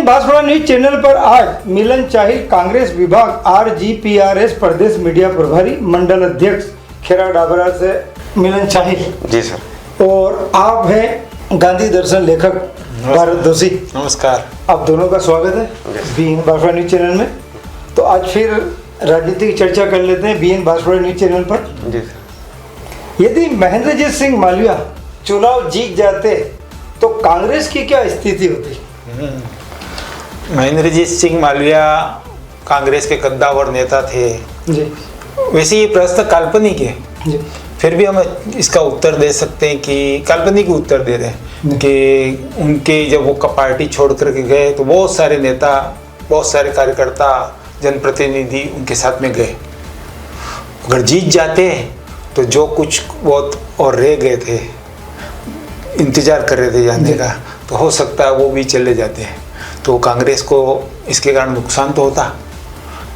BN Banswara news channel पर आज मिलन चाहिल कांग्रेस विभाग आरजीपीआरएस प्रदेश मीडिया प्रभारी मंडल अध्यक्ष खेरा डाबरा से मिलन चाहिल। जी सर। और आप हैं गांधी दर्शन लेखक भारत दोषी। नमस्कार। आप दोनों का स्वागत है बीएन बांसवाड़ा न्यूज चैनल में। तो आज फिर राजनीति की चर्चा कर लेते हैं बीएन बांसवाड़ा न्यूज चैनल पर। जी सर। यदि महेंद्रजीत सिंह मालविया चुनाव जीत जाते तो कांग्रेस की क्या स्थिति होती? महेंद्रजीत सिंह मालविया कांग्रेस के कद्दावर नेता थे जी। वैसे ये प्रश्न काल्पनिक है जी। फिर भी हम इसका उत्तर दे सकते हैं कि काल्पनिक उत्तर दे रहे हैं कि उनके जब वो पार्टी छोड़ करके गए तो बहुत सारे नेता, बहुत सारे कार्यकर्ता, जनप्रतिनिधि उनके साथ में गए। अगर जीत जाते तो जो कुछ बहुत और रह गए थे, इंतजार कर रहे थे जाने का, तो हो सकता है वो भी चले जाते हैं तो कांग्रेस को इसके कारण नुकसान तो होता।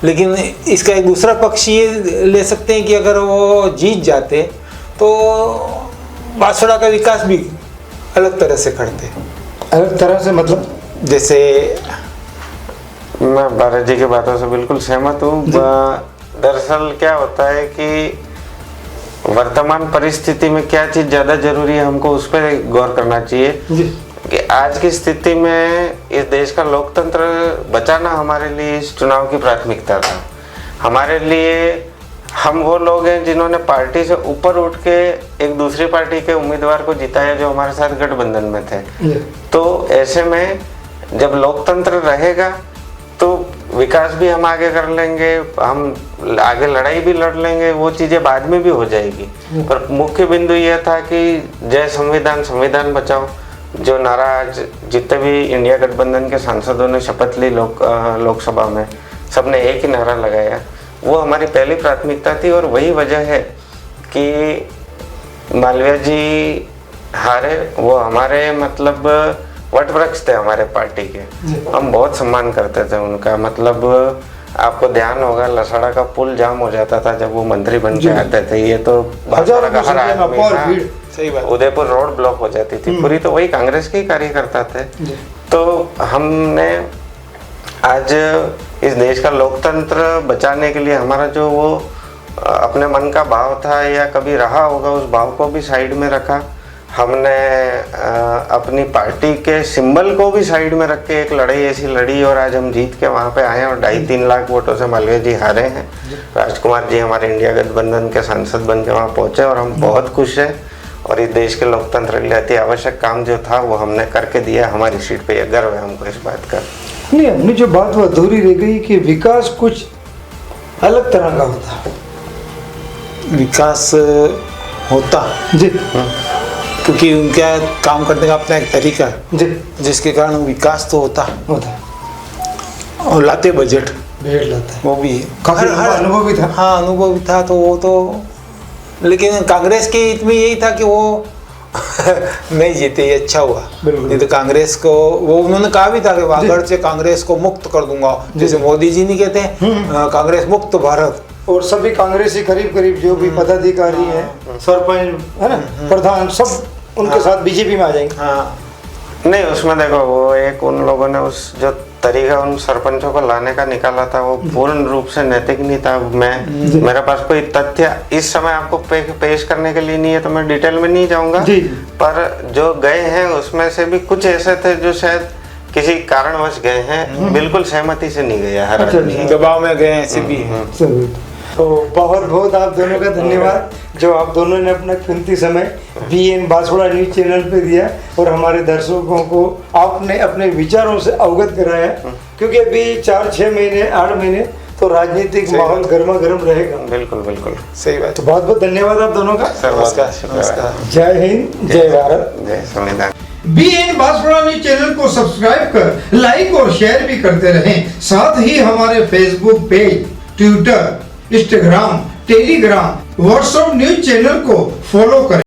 लेकिन इसका एक दूसरा पक्ष ये ले सकते हैं कि अगर वो जीत जाते तो बांसवाड़ा का विकास भी अलग तरह से करते। अलग तरह से मतलब? जैसे मैं भारत जी की बातों से बिल्कुल सहमत हूँ। दरअसल क्या होता है कि वर्तमान परिस्थिति में क्या चीज़ ज़्यादा जरूरी है, हमको उस पर गौर करना चाहिए कि आज की स्थिति में इस देश का लोकतंत्र बचाना हमारे लिए इस चुनाव की प्राथमिकता था। हमारे लिए हम वो लोग हैं जिन्होंने पार्टी से ऊपर उठ के एक दूसरी पार्टी के उम्मीदवार को जिताया जो हमारे साथ गठबंधन में थे। तो ऐसे में जब लोकतंत्र रहेगा तो विकास भी हम आगे कर लेंगे, हम आगे लड़ाई भी लड़ लेंगे, वो चीज़ें बाद में भी हो जाएगी। पर मुख्य बिंदु यह था कि जय संविधान, संविधान बचाओ, जो नारा आज जितने भी इंडिया गठबंधन के सांसदों ने शपथ ली लोकसभा में, सबने एक ही नारा लगाया। वो हमारी पहली प्राथमिकता थी और वही वजह है कि मालविया जी हारे। वो हमारे मतलब वट वृक्ष थे हमारे पार्टी के, हम बहुत सम्मान करते थे उनका। मतलब आपको ध्यान होगा लसाड़ा का पुल जाम हो जाता था जब वो मंत्री बन के आते थे। ये तो उदयपुर रोड ब्लॉक हो जाती थी पूरी, तो वही कांग्रेस के कार्यकर्ता थे। तो हमने आज इस देश का लोकतंत्र बचाने के लिए हमारा जो वो अपने मन का भाव था या कभी रहा होगा, उस भाव को भी साइड में रखा। हमने अपनी पार्टी के सिंबल को भी साइड में रख के एक लड़ाई ऐसी लड़ी और आज हम जीत के वहाँ पे आए और 2.5-3 लाख वोटों से मालविया जी हारे हैं। राजकुमार जी हमारे इंडिया गठबंधन के सांसद बन के वहाँ पहुँचे और हम बहुत खुश हैं। और इस देश के लोकतंत्र के लिए अति आवश्यक काम जो था वो हमने करके दिया। हमारी सीट पे गर्व है हमको इस बात का। नहीं, हमने जो बात वो अधूरी रह गई कि विकास कुछ अलग तरह का होता। विकास होता जी, क्योंकि उनका काम करने का अपना एक तरीका है जी, जिसके कारण विकास तो होता और लाते बजट लाता है। वो भी काफी अनुभव भी था। हाँ, अनुभव भी था तो वो तो, लेकिन कांग्रेस के हित में यही था कि वो नहीं जीते, ये अच्छा हुआ। नहीं तो कांग्रेस को वो उन्होंने कहा भी था कि वागड़ से कांग्रेस को मुक्त कर दूंगा, जैसे मोदी जी नहीं कहते हैं कांग्रेस मुक्त भारत। और सभी कांग्रेसी करीब करीब जो भी पदाधिकारी हैं, सरपंच है ना, प्रधान, सब उनके साथ बीजेपी में आ जाएंगे। हाँ नहीं, उसमें देखो वो एक उन लोगों ने उस जो तरीका उन सरपंचों को लाने का निकाला था वो पूर्ण रूप से नैतिक नहीं था। मेरे पास कोई तथ्य इस समय आपको पेश करने के लिए नहीं है तो मैं डिटेल में नहीं जाऊंगा। पर जो गए हैं उसमें से भी कुछ ऐसे थे जो शायद किसी कारणवश गए हैं, बिल्कुल सहमति से नहीं गया, हर दबाव में गए ऐसे भी हैं। तो बहुत बहुत आप दोनों का धन्यवाद जो आप दोनों ने अपना कीमती समय बीएन बांसवाड़ा न्यूज चैनल पे दिया और हमारे दर्शकों को आपने अपने विचारों से अवगत कराया। क्योंकि अभी 4-6 महीने 8 महीने तो राजनीतिक माहौल गर्मा गर्म रहेगा। बिल्कुल बिल्कुल सही बात। तो बहुत बहुत धन्यवाद आप दोनों का। नमस्कार। जय हिंद, जय भारत, जय संविधान। बीएन बांसवाड़ा न्यूज चैनल को सब्सक्राइब कर लाइक और शेयर भी करते रहें। साथ ही हमारे Facebook page, Twitter, Instagram, Telegram, WhatsApp news channel को फॉलो करें।